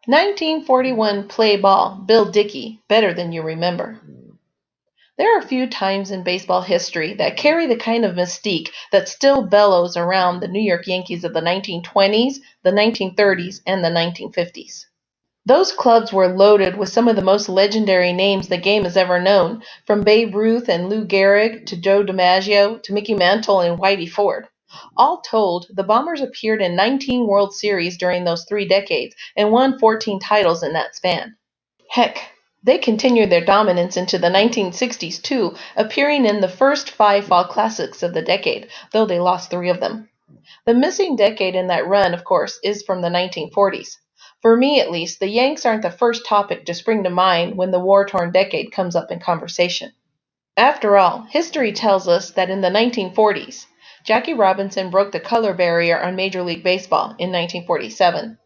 1941 play ball, Bill Dickey, better than you remember. There are few times in baseball history that carry the kind of mystique that still bellows around the New York Yankees of the 1920s, the 1930s, and the 1950s. Those clubs were loaded with some of the most legendary names the game has ever known, from Babe Ruth and Lou Gehrig to Joe DiMaggio to Mickey Mantle and Whitey Ford. All told, the Bombers appeared in 19 World Series during those 3 decades and won 14 titles in that span. Heck, they continued their dominance into the 1960s too, appearing in the first 5 fall classics of the decade, though they lost 3 of them. The missing decade in that run, of course, is from the 1940s. For me, at least, the Yanks aren't the first topic to spring to mind when the war-torn decade comes up in conversation. After all, history tells us that in the 1940s, Jackie Robinson broke the color barrier on Major League Baseball in 1947.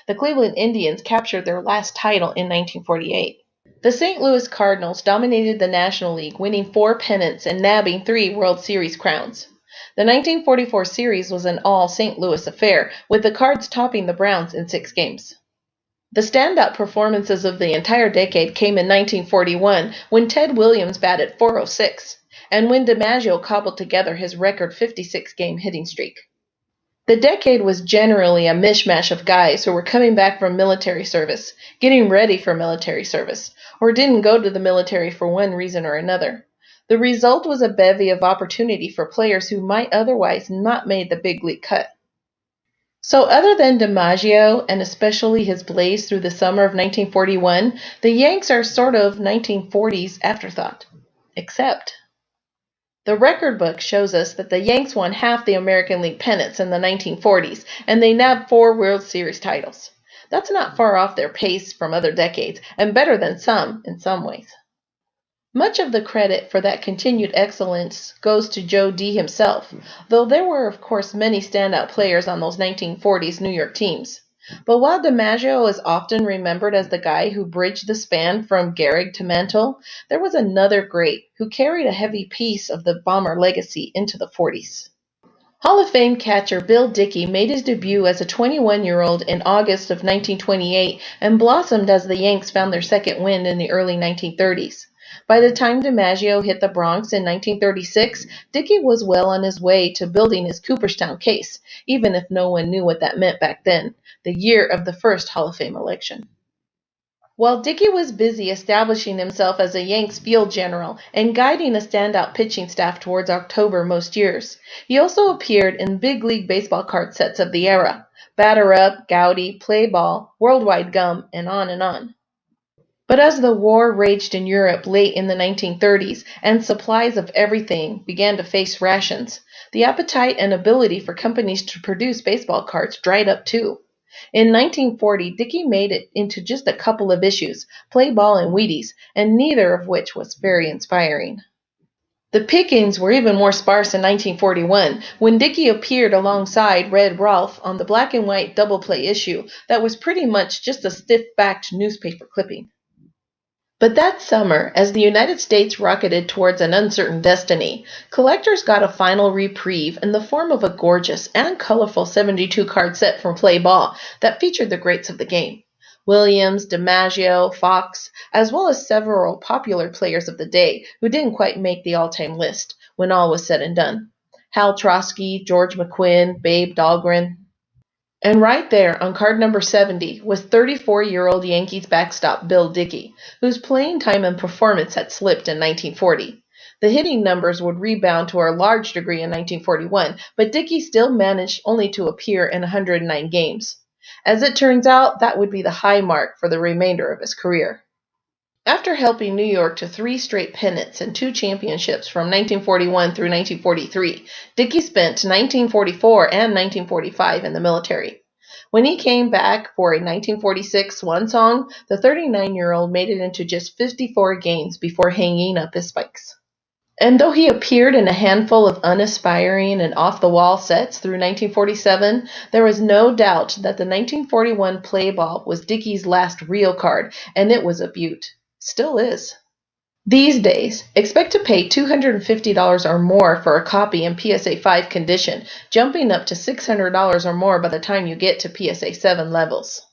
The Cleveland Indians captured their last title in 1948. The St. Louis Cardinals dominated the National League, winning 4 pennants and nabbing 3 World Series crowns. The 1944 series was an all St. Louis affair, with the Cards topping the Browns in 6 games. The standout performances of the entire decade came in 1941 when Ted Williams batted .406 and when DiMaggio cobbled together his record 56-game hitting streak. The decade was generally a mishmash of guys who were coming back from military service, getting ready for military service, or didn't go to the military for one reason or another. The result was a bevy of opportunity for players who might otherwise not made the big league cut. So other than DiMaggio, and especially his blaze through the summer of 1941, the Yanks are sort of 1940s afterthought. Except the record book shows us that the Yanks won half the American League pennants in the 1940s, and they nabbed 4 World Series titles. That's not far off their pace from other decades, and better than some in some ways. Much of the credit for that continued excellence goes to Joe D. himself, though there were of course many standout players on those 1940s New York teams. But while DiMaggio is often remembered as the guy who bridged the span from Gehrig to Mantle, there was another great who carried a heavy piece of the Bomber legacy into the 40s. Hall of Fame catcher Bill Dickey made his debut as a 21-year-old in August of 1928 and blossomed as the Yanks found their second wind in the early 1930s. By the time DiMaggio hit the Bronx in 1936, Dickey was well on his way to building his Cooperstown case, even if no one knew what that meant back then, the year of the first Hall of Fame election. While Dickey was busy establishing himself as a Yanks field general and guiding a standout pitching staff towards October most years, he also appeared in big league baseball card sets of the era, Batter Up, Gowdy, Play Ball, Worldwide Gum, and on and on. But as the war raged in Europe late in the 1930s and supplies of everything began to face rations, the appetite and ability for companies to produce baseball cards dried up too. In 1940, Dickey made it into just a couple of issues, Play Ball and Wheaties, and neither of which was very inspiring. The pickings were even more sparse in 1941, when Dickey appeared alongside Red Rolfe on the black and white double play issue that was pretty much just a stiff-backed newspaper clipping. But that summer, as the United States rocketed towards an uncertain destiny, collectors got a final reprieve in the form of a gorgeous and colorful 72-card set from Play Ball that featured the greats of the game. Williams, DiMaggio, Fox, as well as several popular players of the day who didn't quite make the all-time list when all was said and done. Hal Trotsky, George McQuinn, Babe Dahlgren. And right there on card number 70 was 34-year-old Yankees backstop Bill Dickey, whose playing time and performance had slipped in 1940. The hitting numbers would rebound to a large degree in 1941, but Dickey still managed only to appear in 109 games. As it turns out, that would be the high mark for the remainder of his career. After helping New York to 3 straight pennants and 2 championships from 1941 through 1943, Dickey spent 1944 and 1945 in the military. When he came back for a 1946 swan song, the 39-year-old made it into just 54 games before hanging up his spikes. And though he appeared in a handful of unaspiring and off-the-wall sets through 1947, there was no doubt that the 1941 Play Ball was Dickey's last real card, and it was a beaut. Still is. These days, expect to pay $250 or more for a copy in PSA 5 condition, jumping up to $600 or more by the time you get to PSA 7 levels.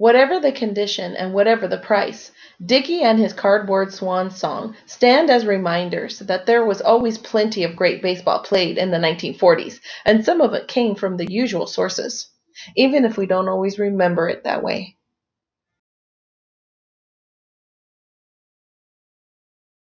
Whatever the condition and whatever the price, Dickey and his cardboard swan song stand as reminders that there was always plenty of great baseball played in the 1940s, and some of it came from the usual sources, even if we don't always remember it that way.